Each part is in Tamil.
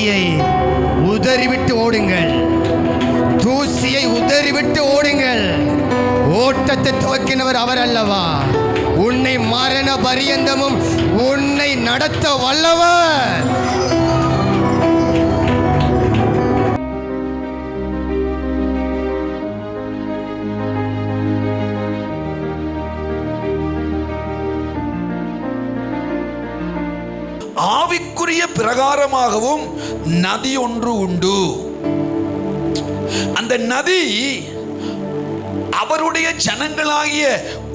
தூசியை உதறிவிட்டு ஓடுங்கள். தூசியை உதறிவிட்டு ஓடுங்கள். ஓட்டத்தை துவக்கினவர் அவர் அல்லவா? உன்னை மரண பரியந்தமும் உன்னை நடத்த வல்லவர். ஆவிக்குரிய பிரகாரமாகவும் நதி ஒன்று உண்டு. அந்த நதி அவருடைய ஜனங்களாகிய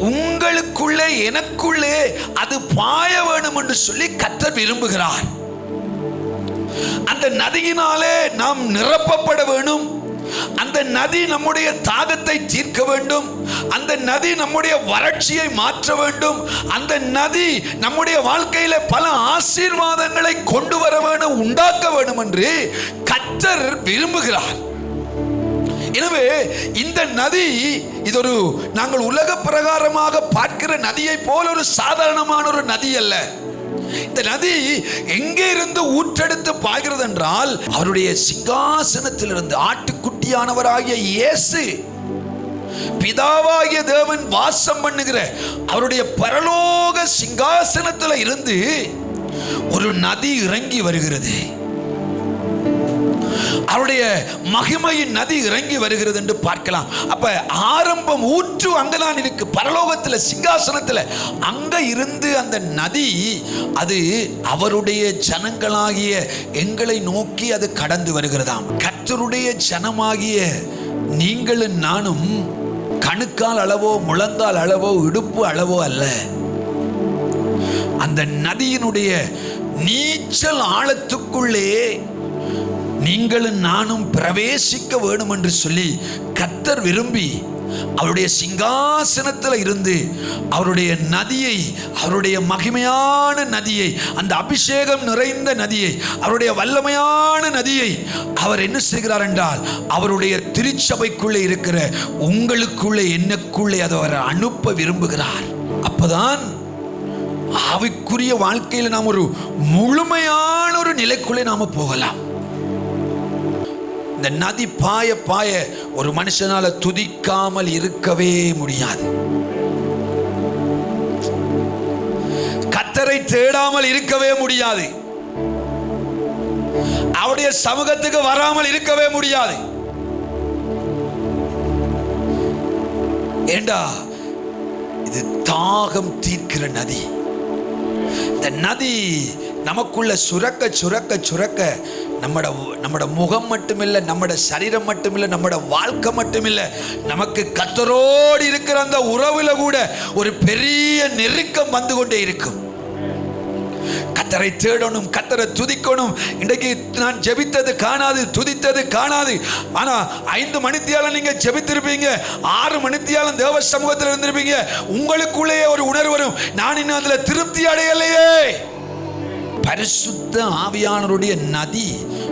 உங்களுக்குள்ளே எனக்குள்ளே அது பாய வேணும் என்று சொல்லி கர்த்தர் விரும்புகிறார். அந்த நதியினாலே நாம் நிரப்பப்பட வேணும். அந்த நதி நம்முடைய தாகத்தை தீர்க்க வேண்டும். அந்த நதி நம்முடைய வறட்சியை மாற்ற வேண்டும். அந்த நதி நம்முடைய வாழ்க்கையில பல ஆசீர்வாதங்களை கொண்டு வர வேண்டும், உண்டாக்க வேண்டும் என்று கர்த்தர் விரும்புகிறார். எனவே இந்த நதி இது ஒரு நாங்கள் உலக பிரகாரமாக பார்க்கிற நதியை போல ஒரு சாதாரணமான ஒரு நதி அல்ல. இந்த நதி எங்கே இருந்து ஊற்றெடுத்து பாய்கிறது என்றால் அவருடைய சிங்காசனத்திலிருந்து ஆட்டுக்குட்டியானவராகிய இயேசு பிதாவாகிய தேவன் வாசம் பண்ணுகிற அவருடைய பரலோக சிங்காசனத்தில் இருந்து ஒரு நதி இறங்கி வருகிறது. அவருடைய மகிமையின் நதி இறங்கி வருகிறது என்று பார்க்கலாம். அப்ப ஆரம்பம் ஊற்று அங்கதான் இருக்கு, பரலோகத்தில் சிங்காசனத்தில். அங்க இருந்து அந்த நதி அது அவருடைய ஜனங்களாகிய எங்களை நோக்கி அது கடந்து வருகிறதாம். கர்த்தருடைய ஜனமாகிய நீங்களும் நானும் கணுக்கால் அளவோ முழங்கால் அளவோ இடுப்பு அளவோ அல்ல. அந்த நதியினுடைய நீச்சல் ஆழத்துக்குள்ளே நீங்களும் நானும் பிரவேசிக்க வேண்டும் என்று சொல்லி கர்த்தர் விரும்பி அவருடைய சிங்காசனத்தில் இருந்து அவருடைய நதியை, அவருடைய மகிமையான நதியை, அந்த அபிஷேகம் நிறைந்த நதியை, அவருடைய வல்லமையான நதியை அவர் என்ன செய்கிறார் என்றால் அவருடைய திருச்சபைக்குள்ளே இருக்கிற உங்களுக்குள்ளே என்னக்குள்ளே அதை அவர் அனுப்ப விரும்புகிறார். அப்பதான் ஆவிக்குரிய வாழ்க்கையில் நாம் ஒரு முழுமையான ஒரு நிலைக்குள்ளே நாம போகலாம். இந்த நதி பாய பாய ஒரு மனுஷனால துதிக்காமல் இருக்கவே முடியாது. கர்த்தரை தேடாமல் இருக்கவே முடியாது. அவருடைய சமூகத்துக்கு வராமல் இருக்கவே முடியாது. ஏண்டா இது தாகம் தீர்க்கிற நதி. இந்த நதி நமக்குள்ள சுரக்க சுரக்க சுரக்க நம்மட முகம் மட்டுமில்லை, நம்மட சரீரம் மட்டுமில்லை, நம்மட வாழ்க்கை மட்டுமில்லை, நமக்கு கர்த்தரோடு இருக்கிற அந்த உறவுல கூட ஒரு பெரிய நெருக்கம் வந்து கொண்டே இருக்கும். கர்த்தரை தேடணும், கர்த்தரை துதிக்கணும். இன்றைக்கு நான் ஜெபித்தது காணாது, துதித்தது காணாது. ஆனா 5 மணித்தியாலம் நீங்க ஜெபித்திருப்பீங்க, 6 மணித்தியாலம் தேவ சமூகத்தில் இருந்திருப்பீங்க. உங்களுக்குள்ளேயே ஒரு உணர்வு வரும், நான் இன்னும் அதுல திருப்தி அடையலையே. பரிசுத்த ஆவியானவருடைய நதி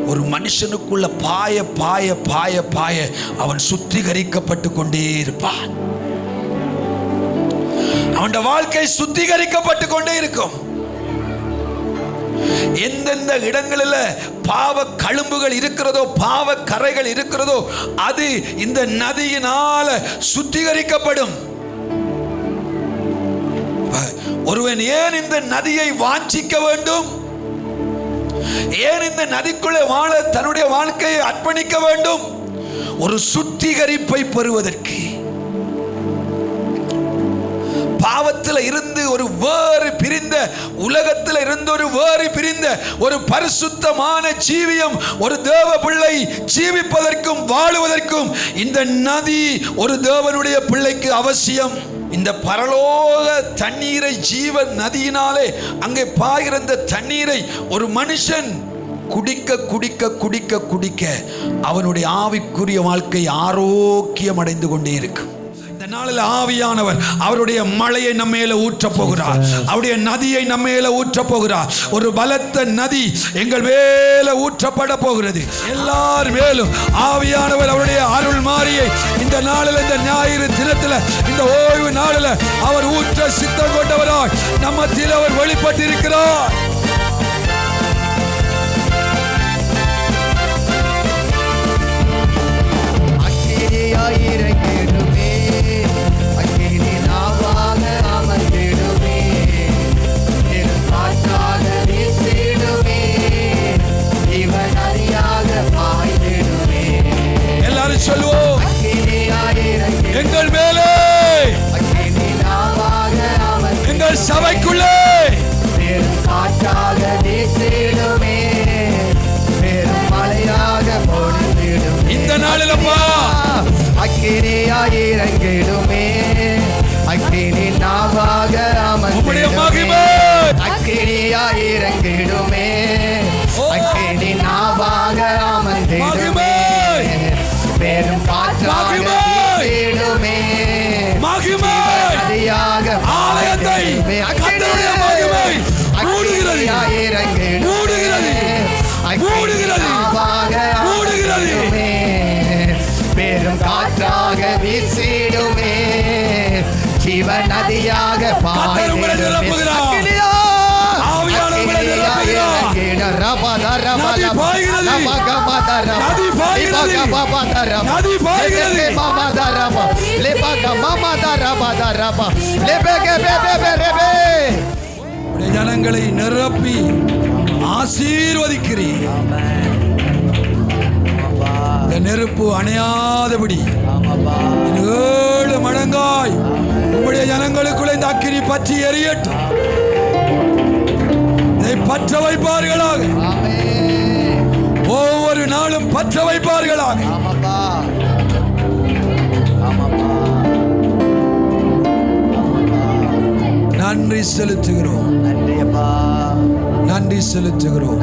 ஒரு மனுஷனுக்குள்ள பாய பாய பாய பாய அவன் சுத்திகரிக்கப்பட்டு கொண்டே இருப்பான். அவன் வாழ்க்கை சுத்திகரிக்கப்பட்டு கொண்டே இருக்கும். எந்தெந்த இடங்களில் பாவ கழும்புகள் இருக்கிறதோ, பாவ கரைகள் இருக்கிறதோ, அது இந்த நதியினால சுத்திகரிக்கப்படும். ஒருவன் ஏன் இந்த நதியை வாஞ்சிக்க வேண்டும்? ஏன் இந்த நதிக்குள்ளே வாழ தன்னுடைய வாழ்க்கையை அர்ப்பணிக்க வேண்டும்? ஒரு சுத்திகரிப்பை பெறுவதற்கு. பாவத்தில் இருந்து ஒரு வேறு பிரிந்த, உலகத்தில் இருந்து ஒரு வேறு பிரிந்த ஒரு பரிசுத்தமான ஜீவியம் ஒரு தேவ பிள்ளை ஜீவிப்பதற்கும் வாழுவதற்கும் இந்த நதி ஒரு தேவனுடைய பிள்ளைக்கு அவசியம். இந்த பரலோக தண்ணீரை, ஜீவ நதியினாலே அங்கே பாய்கிற இந்த தண்ணீரை ஒரு மனுஷன் குடிக்க குடிக்க குடிக்க குடிக்க அவனுடைய ஆவிக்குரிய வாழ்க்கை ஆரோக்கியம் அடைந்து கொண்டே இருக்கும். இந்த நாளில் ஆவியானவர் அவருடைய மழையை நம்ம மேல ஊற்ற போகிறார், அவருடைய நதியை நம்ம மேல ஊற்ற போகிறார். ஒரு பலத்த நதி எங்கள் மேல ஊற்றப்பட போகிறது. எல்லார் மேலும் ஆவியானவர் அவருடைய அருள் மாரியை இந்த நாளில், இந்த ஞாயிறு தினத்தில், இந்த ஓய்வு நாளில் அவர் ஊற்ற சித்தம் கொண்டவராய் நம்ம மத்தியில் அவர் வெளிப்பட்டிருக்கிறார். சொல்லுவோம். எங்கள் மேலே, எங்கள் சபைக்குள்ளே காற்றாக வீசிடுமே, பெரும் மழையாக பொழிந்திடுமே. இந்த நாளிலப்பா அக்கினியாய் இறங்கிடுமே, அக்கினி நாவாக உம்முடைய மகிமை. அக்கினியாய் இறங்கிடுமே, அக்கினி நாவாக அமர்ந்திடுமே, பெரும் காற்றாக வீசிடுமே, மகிமை ஆலயத்தை கர்த்தருடைய மகிமை மூடுகிறது, மூடுகிறது, மூடுகிறது, மூடுகிறது. பெரும் காற்றாக வீசிடுமே, ஜீவ நதியாக ஜனங்களை நிரப்பி ஆசீர்வதிக்கிறீர். இந்த நெருப்பு அணையாதபடி 7 மடங்காய் உங்களுடைய ஜனங்களுக்குள்ள இந்த அக்கினி பற்றி எரியட்டும். இதை பற்ற வைப்பார்களாக, ஒவ்வொரு நாளும் பற்ற வைப்பார்களாக. நன்றி செலுத்துகிறோம், நன்றி செலுத்துகிறோம்.